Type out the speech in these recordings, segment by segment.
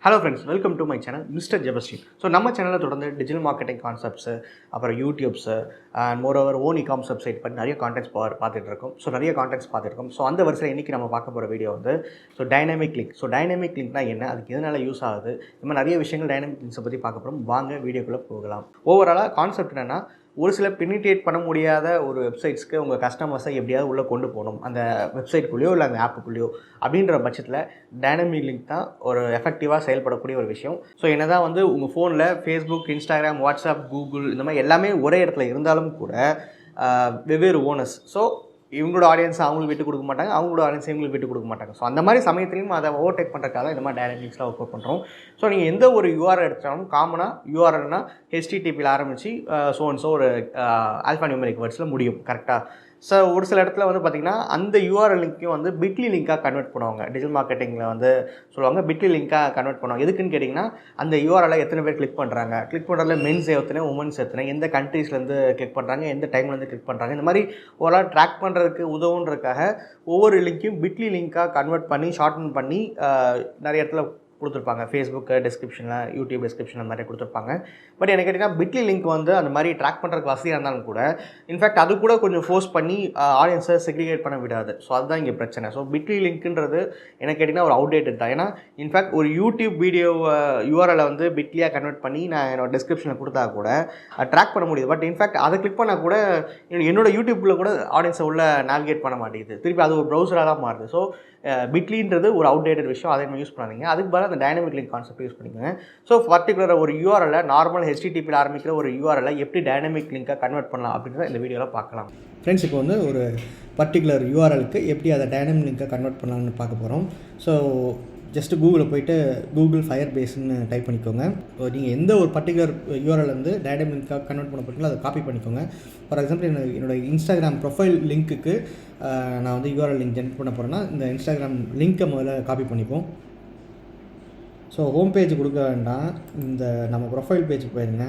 Hello friends, welcome to my channel Mr.Jabastin. So நம்ம சேனலில் தொடர்ந்து டிஜிட்டல் மார்க்கெட்டிங் கான்செப்ட்ஸு, அப்புறம் YouTubes and moreover own e-commerce website பற்றி நிறைய கான்டென்ட்ஸ் பார்த்துட்டு இருக்கோம். நிறைய கான்டென்ட்ஸ் பார்த்துட்டு இருக்கோம். அந்த வரிசையில் இன்றைக்கி நம்ம பார்க்க போகிற வீடியோ வந்து டைனமிக் லிங்க். டைனமிக் லிங்க்னா என்ன, அதுக்கு எதனால் யூஸ் ஆகுது, இந்த மாதிரி நிறைய விஷயங்கள் டைனமிக் லிங்க்ஸை பற்றி பார்க்க போகிறோம். வாங்க வீடியோக்குள்ளே போகலாம். ஓவராலாக கான்செப்ட் என்னென்னா, ஒரு சில பெனிட்ரேட் பண்ண முடியாத ஒரு வெப்சைட்ஸ்க்கு உங்கள் கஸ்டமர்ஸை எப்படியாவது உள்ளே கொண்டு போகணும், அந்த வெப்சைட்குள்ளேயோ இல்லை அந்த ஆப்புக்குள்ளேயோ அப்படின்ற பட்சத்தில் டைனமிக் லிங்க் தான் ஒரு எஃபெக்டிவாக செயல்படக்கூடிய ஒரு விஷயம். என்ன தான் வந்து உங்கள் ஃபோனில் ஃபேஸ்புக், இன்ஸ்டாகிராம், வாட்ஸ்அப், கூகுள் இந்த மாதிரி எல்லாமே ஒரே இடத்துல இருந்தாலும் கூட வெவ்வேறு ஓனர்ஸ். இவங்களோட ஆடியன்ஸ் அவங்களுக்கு விட்டு கொடுக்க மாட்டாங்க, அவங்களோட ஆடியன்ஸ் இவங்களுக்கு விட்டு கொடுக்க மாட்டாங்க. அந்த மாதிரி சமயத்துலையும் அதை ஓவர்டேக் பண்ணுறதுக்காக இந்த மாதிரி டைனமிக்ஸ்லாம் ஒர்க் பண்ணுறோம். நீங்கள் எந்த ஒரு யூஆர்எல் எடுத்தாலும் காமனாக யூஆர்எல்னா ஹெச்டிடிபியில் ஆரம்பித்து ஒரு ஆல்ஃபா நியூமெரிக் வேர்ட்ஸில் முடியும் கரெக்டாக. ஒரு சில இடத்துல வந்து பார்த்திங்கன்னா அந்த யூஆர்எல் லிங்க்கையும் வந்து பிட்லி லிங்காக கன்வெர்ட் பண்ணுவாங்க. டிஜிட்டல் மார்க்கெட்டிங்கில் வந்து சொல்லுவாங்க பிட்லி லிங்காக கன்வெர்ட் பண்ணுவாங்க. எதுக்குன்னு கேட்டிங்கன்னா, அந்த யூஆர்எல்லை எத்தனை பேர் கிளிக் பண்ணுறாங்க, கிளிக் பண்ணுறதுல மென்ஸ் எத்தனை, உமன்ஸ் எத்தனை, எந்த கண்ட்ரீஸ்லேருந்து கிளிக் பண்ணுறாங்க, எந்த டைம்லேருந்து கிளிக் பண்ணுறாங்க, இந்த மாதிரி ஓரளவு ட்ராக் பண்ணுறதுக்கு உதவுன்றதுக்காக ஒவ்வொரு லிங்க்கையும் பிட்லி லிங்காக கன்வெர்ட் பண்ணி ஷார்ட்டன் பண்ணி நிறைய இடத்துல கொடுத்துருப்பாங்க. ஃபேஸ்புக்கு டிஸ்கிரிப்ஷனில், யூடியூப் டிஸ்கிரிப்ஷன் அந்த மாதிரி கொடுத்துருப்பாங்க. பட் எனக்கு கேட்டிங்கன்னா பிட்லி லிங்க் வந்து அந்த மாதிரி ட்ராக் பண்ணுறதுக்கு வசதியாக இருந்தாலும் கூட இன்ஃபேக்ட் அது கூட கொஞ்சம் ஃபோர்ஸ் பண்ணி ஆடியன்ஸை செக்ரிகேட் பண்ண விடாது. அதுதான் இங்கே பிரச்சனை. பிட்லி லிங்க்ன்றது எனக்கு கேட்டிங்கன்னா ஒரு அவுடேட்டட் தான். ஏன்னா இன்ஃபேக்ட் ஒரு யூடியூப் வீடியோ யூஆர்எலை வந்து பிட்லியாக கன்வெர்ட் பண்ணி நான் என்னோட டிஸ்கிரிப்ஷனில் கொடுத்தா கூட ட்ராக் பண்ண முடியுது. பட் இன்ஃபேக்ட் அதை கிளிக் பண்ணால் கூட என்னோட யூடியூப்பில் கூட ஆடியன்ஸை உள்ள நேவிகேட் பண்ண மாட்டேங்குது. திருப்பி அது ஒரு ப்ரௌசராக தான் மாறுது. பிட்லின்றது ஒரு அவுடேட்டட் விஷயம், அதை நம்ம யூஸ் பண்ணாதீங்க. அதுக்கு பதிலாக அந்த டைனமிக் லிங்க் கான்செப்ட் யூஸ் பண்ணிக்கோங்க. பர்டிகுலராக ஒரு யூஆர்எல்லை நார்மல் ஹெச்டிடிபியில் ஆரம்பிக்கிற ஒரு யூஆர்எல்லை எப்படி டைனமிக் லிங்காக கன்வெர்ட் பண்ணலாம் அப்படின்றத இந்த வீடியோவில் பார்க்கலாம். ஃப்ரெண்ட்ஸ், இப்போ வந்து ஒரு பர்டிகுலர் யூஆர்எலுக்கு எப்படி அதை டைனமிக் லிங்காக கன்வெர்ட் பண்ணலாம்னு பார்க்க போகிறோம். ஜஸ்ட்டு கூகுளில் போய்ட்டு கூகுள் ஃபயர் பேஸ்ன்னு டைப் பண்ணிக்கோங்க. நீங்கள் எந்த ஒரு பர்டிகுலர் யூஆர்எல் வந்து டைனமிக் லிங்காக கன்வெர்ட் பண்ண போகிறீங்களோ அதை காப்பி பண்ணிக்கோங்க. ஃபார் எக்ஸாம்பிள் என்னோடய இன்ஸ்டாகிராம் ப்ரொஃபைல் லிங்க்குக்கு நான் வந்து யூஆர்எல் லிங்க் ஜென்ரேட் பண்ண போகிறேன்னா இந்த இன்ஸ்டாகிராம் லிங்க்கை முதல்ல காப்பி பண்ணிப்போம். ஹோம் பேஜ் கொடுக்க வேண்டாம், இந்த நம்ம ப்ரொஃபைல் பேஜ் போயிருங்க.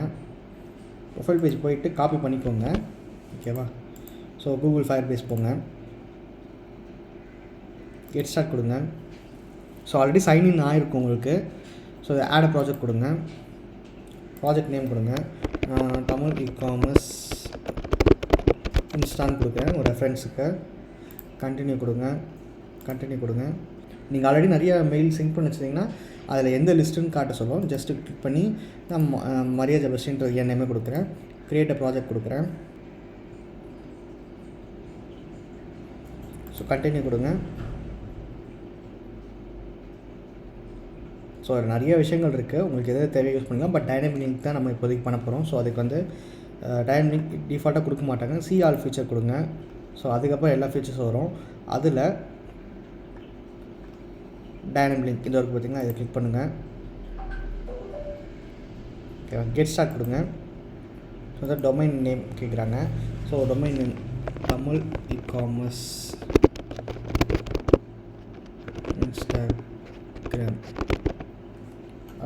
ப்ரொஃபைல் பேஜ் போயிட்டு காப்பி பண்ணிக்கோங்க, ஓகேவா? கூகுள் ஃபயர் பேஸ் போங்க, கெட் ஸ்டார்ட் கொடுங்க. ஆல்ரெடி சைன்இன் ஆகிருக்கும் உங்களுக்கு. ஆட் அ ப்ராஜெக்ட் கொடுங்க, ப்ராஜெக்ட் நேம் கொடுங்க. தமிழ் இகாமர்ஸ் இன்ஸ்டான்னு கொடுக்குறேன் ஒரு ரெஃபரன்ஸுக்கு. கண்டினியூ கொடுங்க. நீங்கள் ஆல்ரெடி நிறைய மெயில் சிங்க் பண்ணி வச்சிட்டிங்கன்னா அதில் எந்த லிஸ்ட்டுன்னு காட்ட சொல்லும். ஜஸ்ட்டு கிளிக் பண்ணி நான் மரியா ஜபஸ்டின்ற என் நேமே கொடுக்குறேன். க்ரியேட் அ ப்ராஜெக்ட் கொடுக்குறேன். கண்டினியூ கொடுங்க. நிறைய விஷயங்கள் இருக்குது, உங்களுக்கு எதாவது தேவை யூஸ் பண்ணிக்கலாம். பட் டைனமிக் லிங்க் தான் நம்ம இப்போதைக்கு பண்ண போகிறோம். அதுக்கு வந்து டைனமிக் லிங்க் டிஃபால்ட்டாக கொடுக்க மாட்டாங்க. சி ஆல் ஃபீச்சர் கொடுங்க. அதுக்கப்புறம் எல்லா ஃபீச்சர்ஸும் வரும். அதில் டைனமிக் லிங்க் இந்த வரைக்கும் பார்த்திங்கன்னா இதை கிளிக் பண்ணுங்கள். ஓகே, கெட் ஸ்டார்ட் கொடுங்க. டொமைன் நேம் கேட்குறாங்க. Domain name Tamil e-commerce Instagram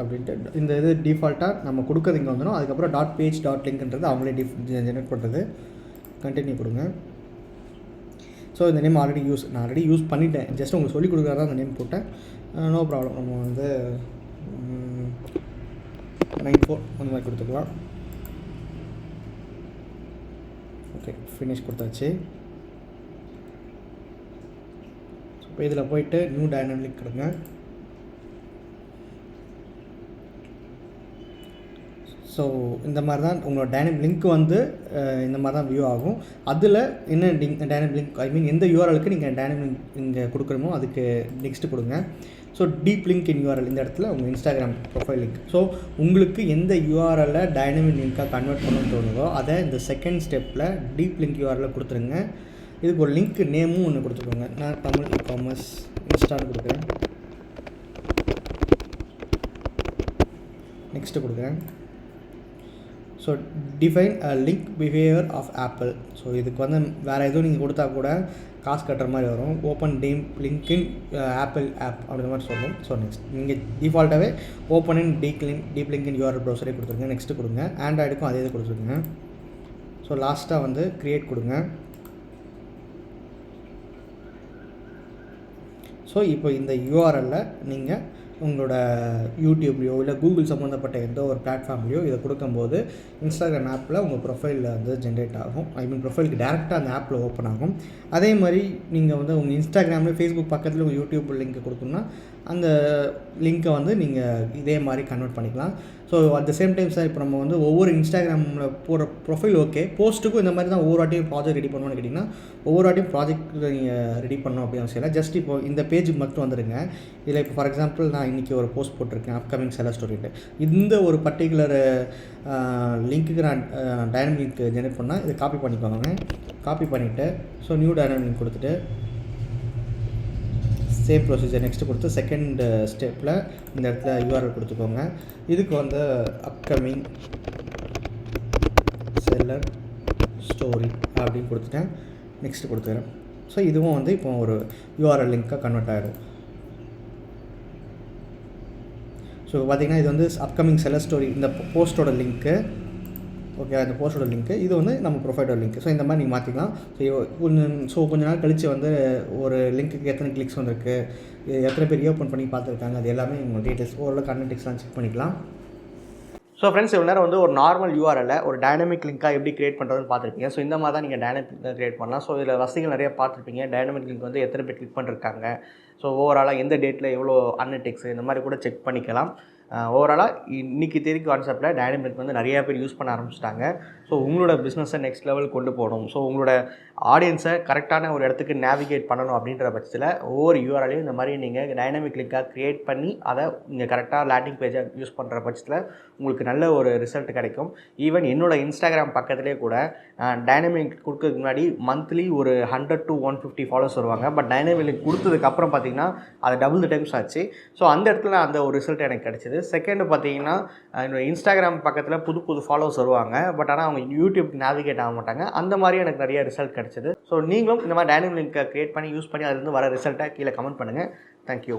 அப்படின்ட்டு இந்த இது டிஃபால்ட்டாக நம்ம கொடுக்குறது இங்கே வந்துடும். அதுக்கப்புறம் .page.linkன்றது அவங்களே ஜென்ரேட் பண்ணுறது. கண்டினியூ கொடுங்க. இந்த நேம் நான் ஆல்ரெடி யூஸ் பண்ணிட்டேன். ஜஸ்ட் உங்களுக்கு சொல்லிக் கொடுக்குறதா அந்த நேம் போட்டேன். No problem. நம்ம வந்து 94 அந்த மாதிரி கொடுத்துக்கலாம். ஓகே, ஃபினிஷ் கொடுத்தாச்சு. இப்போ இதில் போயிட்டு நியூ டைனமிக் கொடுங்க. இந்த மாதிரி தான் உங்களோட டைனமிக் லிங்க் வந்து இந்த மாதிரி தான் வியூ ஆகும். அதில் என்ன டைனமிக் லிங்க் எந்த யூஆர்எலுக்கு நீங்கள் டைனமிக் லிங்க் இங்கே கொடுக்குறமோ அதுக்கு நெக்ஸ்ட்டு கொடுங்க. டீப் லிங்க் இன் யூஆர்எல் இந்த இடத்துல உங்கள் இன்ஸ்டாகிராம் ப்ரொஃபைல் லிங்க். உங்களுக்கு எந்த யூஆர்எல்லை டைனமிக் லிங்காக கன்வெர்ட் பண்ணணும்னு தோணுதோ அதை இந்த செகண்ட் ஸ்டெப்பில் டீப் லிங்க் யூஆர்எல் கொடுத்துருங்க. இதுக்கு ஒரு லிங்க் நேமும் ஒன்று கொடுத்துக்கோங்க. நான் தமிழ் இகாமர்ஸ் இன்ஸ்டான்னு கொடுக்குறேன். நெக்ஸ்ட்டு கொடுக்குறேன். Define link behaviour of apple. இதுக்கு வந்து வேறு எதுவும் நீங்கள் கொடுத்தா கூட காசு கட்டுற மாதிரி வரும். Open link in Apple app அப்படின்ற மாதிரி சொல்லும். நெக்ஸ்ட் நீங்கள் டிஃபால்ட்டாகவே open in deep link in URL ப்ரௌசரே கொடுத்துருங்க. நெக்ஸ்ட்டு கொடுங்க. ஆண்ட்ராய்டுக்கும் அதே இது கொடுத்துருங்க. லாஸ்ட்டாக வந்து க்ரியேட் கொடுங்க. இப்போ இந்த யூஆர்எல்ல நீங்கள் உங்களோட யூடியூப்லேயோ இல்லை கூகுள் சம்மந்தப்பட்ட எந்த ஒரு பிளாட்ஃபார்ம்லேயோ இதை கொடுக்கும்போது இன்ஸ்டாகிராம் ஆப்பில் உங்கள் ப்ரொஃபைலில் வந்து ஜென்ரேட் ஆகும். ப்ரொஃபைலுக்கு டேரெக்டாக அந்த ஆப்பில் ஓப்பன் ஆகும். அதே மாதிரி நீங்கள் வந்து உங்கள் இன்ஸ்டாகிராமில் ஃபேஸ்புக் பக்கத்தில் உங்கள் யூடியூப் லிங்க் கொடுக்கணும்னா அந்த லிங்க்கை வந்து நீங்கள் இதே மாதிரி கன்வெர்ட் பண்ணிக்கலாம். So at the same time sir, இப்போ நம்ம வந்து ஒவ்வொரு இன்ஸ்டாகிராமில் போகிற ப்ரொஃபைல் ஓகே, போஸ்ட்டுக்கும் இந்த மாதிரி தான் ஒவ்வொரு வாட்டியும் ப்ராஜெக்ட் ரெடி பண்ணணும்னு கேட்டிங்கன்னா ஒவ்வொரு வாட்டியும் ப்ராஜெக்ட் நீங்கள் ரெடி பண்ணணும் அப்படின்னு அவசியம் இல்லை. ஜஸ்ட் இப்போ இந்த பேஜுக்கு மட்டும் வந்துடுங்க. இதில் இப்போ ஃபார் எக்ஸாம்பிள் நான் இன்றைக்கி ஒரு போஸ்ட் போட்டிருக்கேன் அப்கமிங் செலர் ஸ்டோரிட்டு. இந்த ஒரு பர்டிகுலர் லிங்க்குக்கு நான் டைனமிக் லிங்க் ஜெனரேட் பண்ணால் இதை காப்பி பண்ணிக்கோங்க. காப்பி பண்ணிவிட்டு ஸோ நியூ டைனமிக் லிங்க் கொடுத்துட்டு சேம் ப்ரொசீஜர் நெக்ஸ்ட்டு கொடுத்து செகண்ட் ஸ்டெப்பில் இந்த இடத்துல யூஆர்எல் கொடுத்துக்கோங்க. இதுக்கு வந்து அப்கமிங் செல்லர் ஸ்டோரி அப்படின்னு கொடுத்துட்டேன். நெக்ஸ்ட்டு கொடுத்துக்கிறேன். ஸோ இதுவும் வந்து இப்போ ஒரு யூஆர்எல் லிங்க்காக கன்வெர்ட் ஆகிடும். ஸோ பார்த்திங்கன்னா இது வந்து அப்கமிங் செல்லர் ஸ்டோரி இந்த போஸ்ட்டோட லிங்க்கு. ஓகே, அந்த போஸ்ட்டோட லிங்க்கு இது வந்து நம்ம ப்ரொஃபைலோட லிங்க். ஸோ இந்த மாதிரி நீங்கள் மாற்றிக்கலாம். கொஞ்ச நாள் கழித்து வந்து ஒரு லிங்க்குக்கு எத்தனை கிளிக்ஸ் வந்திருக்கு, எத்தனை பேர் ஓப்பன் பண்ணி பார்த்துருக்காங்க, அது எல்லாமே உங்கள் டீட்டெயில்ஸ் ஓரளவுக்கு அனலிட்டிக்ஸ்லாம் செக் பண்ணிக்கலாம். ஸோ ஃப்ரெண்ட்ஸ், இவ்வளோ நேரம் வந்து ஒரு நார்மல் யூஆர்எல்ல ஒரு டைனமிக் லிங்காக எப்படி கிரியேட் பண்ணுறதுன்னு பார்த்துருப்பீங்க. ஸோ இந்த மாதிரி தான் நீங்கள் டைனமிக் லிங்காக கிரியேட் பண்ணலாம். ஸோ இதில் வசதிகள் நிறைய பார்த்துருப்பீங்க. டைனமிக் லிங்க் வந்து எத்தனை பேர் கிளிக் பண்ணிருக்காங்க, ஸோ ஓவராலாக எந்த டேட்டில் எவ்வளோ அனலிட்டிக்ஸ் இந்த மாதிரி கூட செக் பண்ணிக்கலாம். ஓவராலாக இன்றைக்கி தேதி கான்செப்டில் டைனமிக் வந்து நிறையா பேர் யூஸ் பண்ண ஆரம்பிச்சிட்டாங்க. ஸோ உங்களோட பிஸ்னஸை நெக்ஸ்ட் லெவல் கொண்டு போகணும், ஸோ உங்களோட ஆடியன்ஸை கரெக்டான ஒரு இடத்துக்கு நேவிகேட் பண்ணணும் அப்படின்ற பட்சத்தில் ஒவ்வொரு யூஆர்எலையும் இந்த மாதிரி நீங்கள் டைனமிக் லிங்காக க்ரியேட் பண்ணி அதை நீங்கள் கரெக்டாக லேண்டிங் பேஜாக யூஸ் பண்ணுற பட்சத்தில் உங்களுக்கு நல்ல ஒரு ரிசல்ட் கிடைக்கும். ஈவன் என்னோடய இன்ஸ்டாகிராம் பக்கத்துலேயே கூட டைனமிக் கொடுக்கறதுக்கு முன்னாடி மந்த்லி ஒரு 100 to 150 ஃபாலோவர்ஸ் வருவாங்க. பட் டைனமிக் லிங்க் கொடுத்ததுக்கப்புறம் பார்த்திங்கன்னா அது டபுள் த டைம்ஸ் ஆச்சு. ஸோ அந்த இடத்துல அந்த ஒரு ரிசல்ட் எனக்கு கிடச்சிது. செகண்டு பார்த்திங்கன்னா என்னோடய இன்ஸ்டாகிராம் பக்கத்தில் புது ஃபாலோவர்ஸ் வருவாங்க. பட் ஆனால் அவங்க யூடியூப் நேவிகேட் ஆக மாட்டாங்க. அந்த மாதிரி எனக்கு நிறைய ரிசல்ட் கிடச்சிது. ஸோ நீங்களும் இந்த மாதிரி டைனமிக் லிங்க்கை க்ரியேட் பண்ணி யூஸ் பண்ணி அதுலேருந்து வர ரிசல்ட்டை கீழே கமெண்ட் பண்ணுங்கள். தேங்க்யூ.